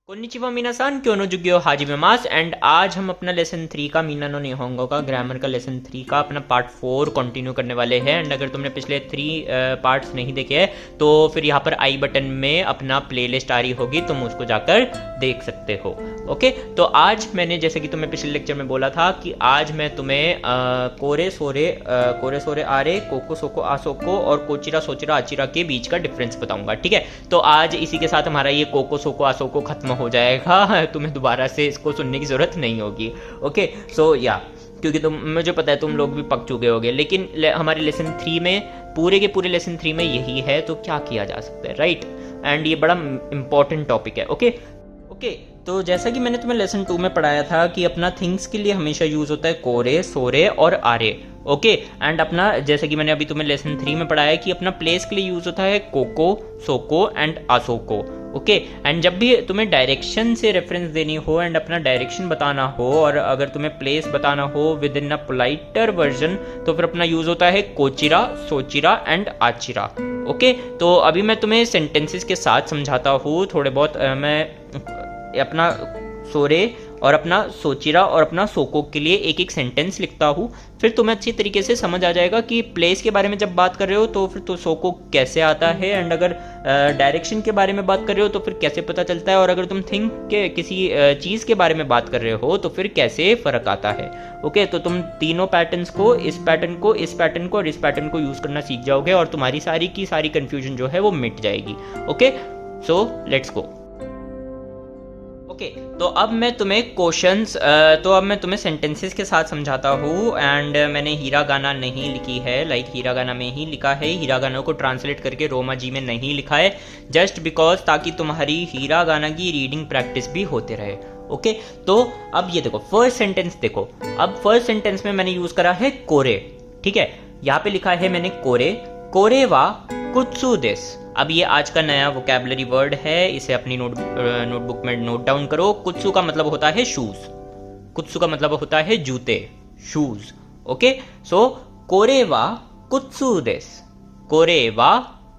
कोन्निचिवा मीनासान क्यों जुगियो हाजिमे mass and आज हम अपना लेसन 3 का मीना नो निहोंगो का ग्रामर का लेसन 3 का अपना पार्ट 4 कंटिन्यू करने वाले हैं। एंड अगर तुमने पिछले 3 पार्ट्स नहीं देखे हैं तो फिर यहाँ पर आई बटन में अपना प्लेलिस्ट आ रही होगी, तुम उसको जाकर देख सकते हो। ओके, तो आज मैंने जैसे कि तुम्हें पिछले लेक्चर में बोला था कि आज मैं तुम्हें कोरे सोरे आरे कोको सोको आसोको और कोचिरा सोचिरा आचिरा के बीच का डिफरेंस बताऊंगा। ठीक है, तो आज इसी के साथ हमारा ये कोको सोको आसोको खत्म हो जाएगा, तुम्हें दोबारा से इसको सुनने की जरूरत नहीं होगी। ओके, सो या क्योंकि मुझे पता है तुम लोग भी पक चुके होगे, लेकिन हमारे लेसन 3 में पूरे के पूरे लेसन 3 में यही है, तो क्या किया जा सकता है, राइट। एंड ये बड़ा इंपॉर्टेंट टॉपिक है। ओके, तो जैसा कि मैंने तुम्हें लेसन 2 में पढ़ाया था कि अपना थिंग्स के लिए हमेशा यूज होता है कोरे सोरे और आरे। ओके, एंड अपना जैसे कि मैंने अभी तुम्हें लेसन 3 में पढ़ाया कि अपना प्लेस के लिए यूज होता है कोको सोको एंड आसोको। ओके, एंड जब भी तुम्हें डायरेक्शन से रेफरेंस देनी हो एंड अपना डायरेक्शन बताना हो और अगर तुम्हें प्लेस बताना हो विद इन अ पोलाइटर वर्जन तो फिर अपना यूज होता है कोचिरा सोचिरा एंड आचिरा। ओके, तो अभी मैं तुम्हें सेंटेंसेस के साथ समझाता हूँ थोड़े बहुत। मैं अपना सोरे और अपना सोचिरा और अपना सोको के लिए एक एक सेंटेंस लिखता हूँ, फिर तुम्हें अच्छी तरीके से समझ आ जाएगा कि प्लेस के बारे में जब बात कर रहे हो तो फिर तो सोको कैसे आता है, एंड अगर डायरेक्शन के बारे में बात कर रहे हो तो फिर कैसे पता चलता है, और अगर तुम थिंक के किसी चीज़ के बारे में बात कर रहे हो तो फिर कैसे फ़र्क आता है। ओके, तो तुम तीनों पैटर्न्स को, इस पैटर्न को, इस पैटर्न को और इस पैटर्न को यूज़ करना सीख जाओगे और तुम्हारी सारी की सारी कन्फ्यूजन जो है वो मिट जाएगी। Okay, so let's go. Okay, तो अब मैं तुम्हें सेंटेंसेस के साथ समझाता हूँ। एंड मैंने हीरागाना नहीं लिखी है, लाइक हीरागाना में ही लिखा है, हीरागाना को ट्रांसलेट करके रोमा जी में नहीं लिखा है, जस्ट बिकॉज ताकि तुम्हारी हीरागाना की रीडिंग प्रैक्टिस भी होते रहे। ओके, तो अब ये देखो फर्स्ट सेंटेंस देखो। अब फर्स्ट सेंटेंस में मैंने यूज करा है कोरे। ठीक है, यहाँ पे लिखा है मैंने कोरे, कोरे वा कुत्सु देस। अब ये आज का नया वोकैबुलरी वर्ड है, इसे अपनी नोटबुक में नोट डाउन करो। कुत्सु का मतलब होता है शूज, कुत्सु का मतलब होता है जूते, शूज। ओके, सो कोरे वा कुत्सु देस, कोरे वा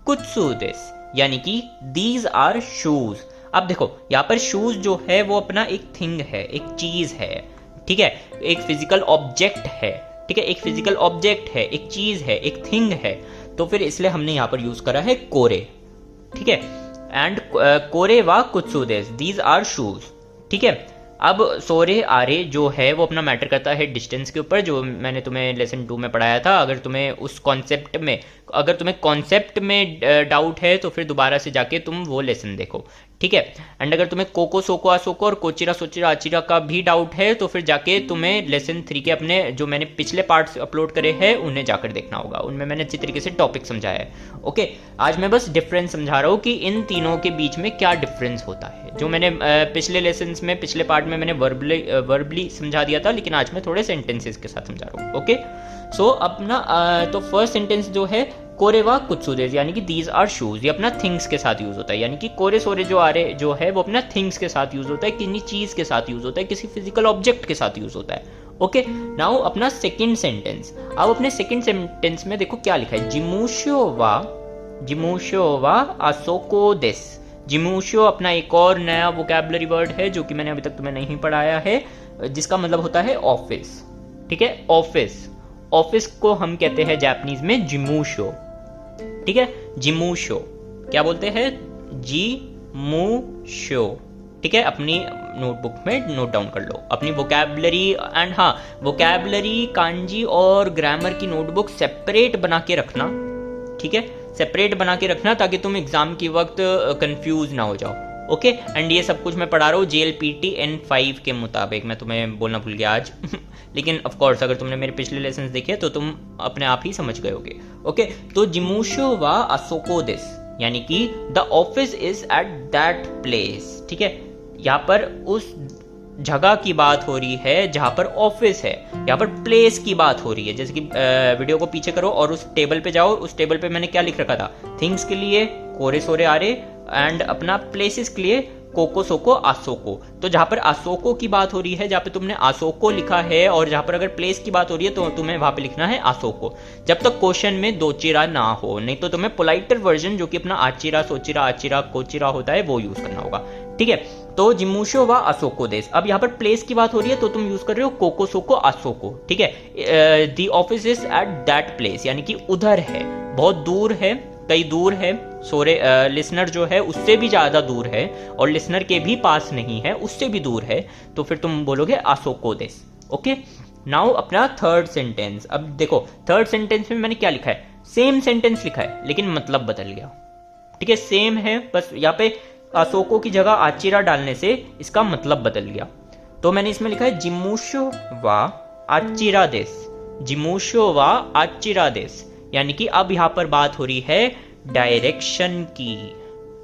कुत्सु देस, यानी कि दीज आर शूज। अब देखो यहाँ पर शूज जो है वो अपना एक थिंग है, एक चीज है। ठीक है, एक फिजिकल ऑब्जेक्ट है। ठीक है, एक फिजिकल ऑब्जेक्ट है, एक चीज है, एक थिंग है, तो फिर इसलिए हमने यहां पर यूज करा है कोरे। ठीक है, एंड कोरे वा कुत्सु देस, दीज आर शूज। ठीक है, अब सोरे आरे जो है वो अपना मैटर करता है डिस्टेंस के ऊपर, जो मैंने तुम्हें लेसन 2 में पढ़ाया था। अगर तुम्हें उस कॉन्सेप्ट में, अगर तुम्हें कॉन्सेप्ट में डाउट है तो फिर दोबारा से जाके तुम वो लेसन देखो। ठीक है, एंड अगर तुम्हें कोको सोको आसोको और कोचिरा सोचिरा आचिरा का भी डाउट है तो फिर जाके तुम्हें लेसन 3 के अपने जो मैंने पिछले पार्ट्स अपलोड करे हैं उन्हें जाकर देखना होगा, उनमें मैंने अच्छी तरीके से टॉपिक समझाया है। ओके, आज मैं बस डिफरेंस समझा रहा हूँ कि इन तीनों के बीच में क्या डिफरेंस होता है। जो मैंने पिछले लेसन में, पिछले पार्ट में मैंने वर्बली समझा दिया था, लेकिन आज मैं थोड़े सेंटेंसेस के साथ समझा रहा हूँ। ओके, सो अपना तो फर्स्ट सेंटेंस जो है कोरे वा कुत्सु देस, यानी कि दीज आर शूज, ये अपना थिंग्स के साथ यूज होता है। यानी कि कोरे सोरे जो आरे जो है वो अपना थिंग्स के साथ यूज होता है, किसी चीज के साथ यूज होता है, किसी फिजिकल ऑब्जेक्ट के साथ यूज होता है। ओके, नाउ अपना सेकंड सेंटेंस। अब अपने सेकंड सेंटेंस में देखो क्या लिखा है, जिमुशो वा आसोको देस। जिमुशो अपना एक और नया वोकैबुलरी वर्ड है जो कि मैंने अभी तक तुम्हें नहीं पढ़ाया है, जिसका मतलब होता है ऑफिस। ठीक है, ऑफिस, ऑफिस को हम कहते हैं जापानीज में जिमुशो। ठीक है, जिमुशो क्या बोलते हैं, जिमुशो। ठीक है, अपनी नोटबुक में नोट डाउन कर लो अपनी वोकैबुलरी। एंड हाँ, वोकैबुलरी, कांजी और ग्रामर की नोटबुक सेपरेट बना के रखना। ठीक है, सेपरेट बना के रखना ताकि तुम एग्जाम के वक्त कंफ्यूज ना हो जाओ। ओके, एंड ये सब कुछ मैं पढ़ा रहा हूँ JLPT N5 के मुताबिक, मैं तुम्हें बोलना भूल गया आज लेकिन ऑफ कोर्स अगर तुमने मेरे पिछले लेसन्स देखे तो तुम अपने आप ही समझ गए होगे। ओके, तो जिमुशो वा आसोको देस, यानी कि the office is at that place. ठीक है, यहाँ पर उस जगह की बात हो रही है जहां पर ऑफिस है, यहाँ पर प्लेस की बात हो रही है। जैसे कि वीडियो को पीछे करो और उस टेबल पे जाओ, उस टेबल पे मैंने क्या लिख रखा था, थिंग्स के लिए कोरे सोरे आरे एंड अपना प्लेसेस के लिए कोको सोको आसोको। तो जहां पर आसोको की बात हो रही है, जहां पे तुमने आसोको लिखा है, और जहां पर अगर प्लेस की बात हो रही है तो तुम्हें वहां पे लिखना है आसोको, जब तक क्वेश्चन में दो चिरा ना हो। नहीं तो तुम्हें पोलाइटर वर्जन जो कि अपना आचिरा सोचिरा आचिरा कोचिरा होता है वो यूज करना होगा। ठीक है, तो जिमुशो वा असोको देस। अब यहाँ पर प्लेस की बात हो रही है तो तुम यूज कर रहे हो कोकोसोको आसोको, ठीक है। The office is at that place, यानी कि उधर है, बहुत दूर है, कई दूर है। सोरे लिसनर जो है उससे भी ज़्यादा दूर है, और लिसनर के भी पास नहीं है, उससे भी दूर है, तो फिर तुम बोलोगे आसोको देस। ओके, नाउ अपना थर्ड सेंटेंस। अब देखो थर्ड सेंटेंस में मैंने क्या लिखा है, सेम सेंटेंस लिखा है लेकिन मतलब बदल गया, ठीक है। सेम है, बस यहाँ पे आसोको की जगह आचिरा डालने से इसका मतलब बदल गया। तो मैंने इसमें लिखा है जिमुशो वा आचिरा देस, जिमुशो वा आचिरा देस, यानी कि अब यहाँ पर बात हो रही है डायरेक्शन की।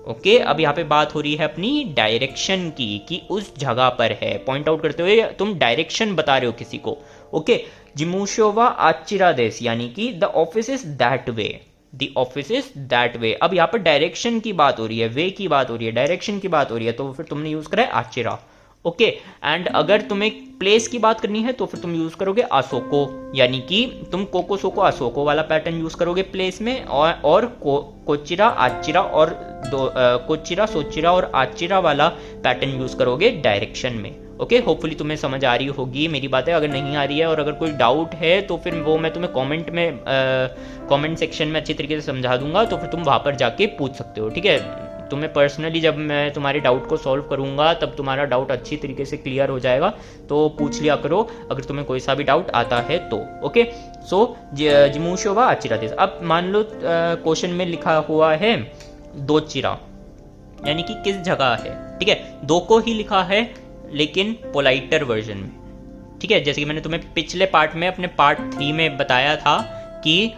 ओके, अब यहाँ पे बात हो रही है अपनी डायरेक्शन की, कि उस जगह पर है, पॉइंट आउट करते हुए तुम डायरेक्शन बता रहे हो किसी को। ओके, जिमुशो वा आचिरा देस, यानी कि the office is that way, the office is that way. अब यहाँ पर डायरेक्शन की बात हो रही है, वे की बात हो रही है, डायरेक्शन की बात हो रही है, तो फिर तुमने यूज करा है आचिरा। ओके, एंड अगर तुम्हें प्लेस की बात करनी है तो फिर तुम यूज करोगे आसोको, यानी कि तुम कोकोसोको आसोको वाला पैटर्न यूज करोगे प्लेस में, और कोचिरा आचिरा और कोचिरा सोचिरा और आचिरा वाला पैटर्न यूज करोगे डायरेक्शन में। ओके, होपफुली तुम्हें समझ आ रही होगी मेरी बातें। अगर नहीं आ रही है और अगर कोई डाउट है तो फिर वो मैं तुम्हें कमेंट सेक्शन में अच्छी तरीके से समझा दूंगा, तो फिर तुम वहाँ पर जाके पूछ सकते हो, ठीक है। तुम्हें पर्सनली जब मैं तुम्हारे डाउट को सॉल्व करूंगा तब तुम्हारा डाउट अच्छी तरीके से क्लियर हो जाएगा, तो पूछ लिया करो अगर तुम्हें कोई सा भी डाउट आता है तो। ओके, सो जिमुशो वा आचिरा देस। अब मान लो क्वेश्चन में लिखा हुआ है दोचिरा, यानी कि किस जगह है, ठीक है। दो को ही लिखा है लेकिन पोलाइटर वर्जन में, ठीक है। जैसे कि मैंने तुम्हें पिछले पार्ट में, अपने पार्ट 3 में बताया था कि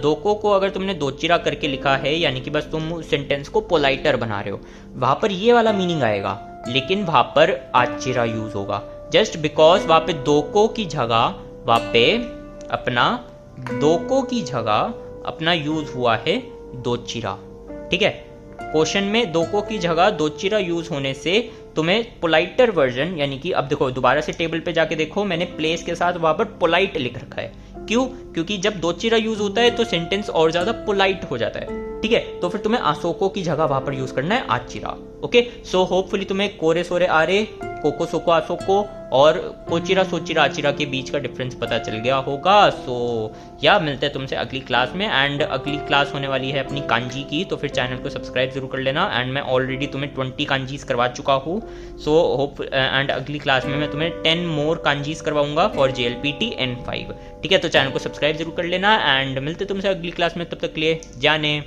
दोको को अगर तुमने दोचिरा करके लिखा है, यानी कि बस तुम सेंटेंस को पोलाइटर बना रहे हो, वहां पर ये वाला मीनिंग आएगा, लेकिन वहां पर आचिरा यूज होगा, जस्ट बिकॉज वहां पे दोको की जगह, वहां पे अपना दोको की जगह अपना यूज हुआ है दोचिरा, ठीक है। क्वेश्चन में दोको की जगह दोचिरा यूज होने से तुम्हें पोलाइटर वर्जन, यानी कि अब देखो दोबारा से टेबल पे जाके देखो, मैंने प्लेस के साथ वहां पर पोलाइट लिख रखा है। क्यों? क्योंकि जब दोचिरा यूज होता है तो सेंटेंस और ज्यादा पोलाइट हो जाता है, ठीक है। तो फिर तुम्हें आसोको की जगह वहां पर यूज करना है आचिरा। ओके, सो होपफुली तुम्हें कोरे सोरे आरे, कोको सोको आसोको और कोचिरा सोचिरा आचिरा के बीच का डिफरेंस पता चल गया होगा। सो या मिलते हैं तुमसे अगली क्लास में, एंड अगली क्लास होने वाली है अपनी कांजी की, तो फिर चैनल को सब्सक्राइब जरूर कर लेना। एंड मैं ऑलरेडी तुम्हें 20 कांजीज करवा चुका हूँ, सो होप एंड अगली क्लास में मैं तुम्हें 10 मोर कांजीज करवाऊंगा फॉर JLPT N5, ठीक है। तो चैनल को सब्सक्राइब जरूर कर लेना, एंड मिलते तुमसे अगली क्लास में, तब तक के लिए जाने।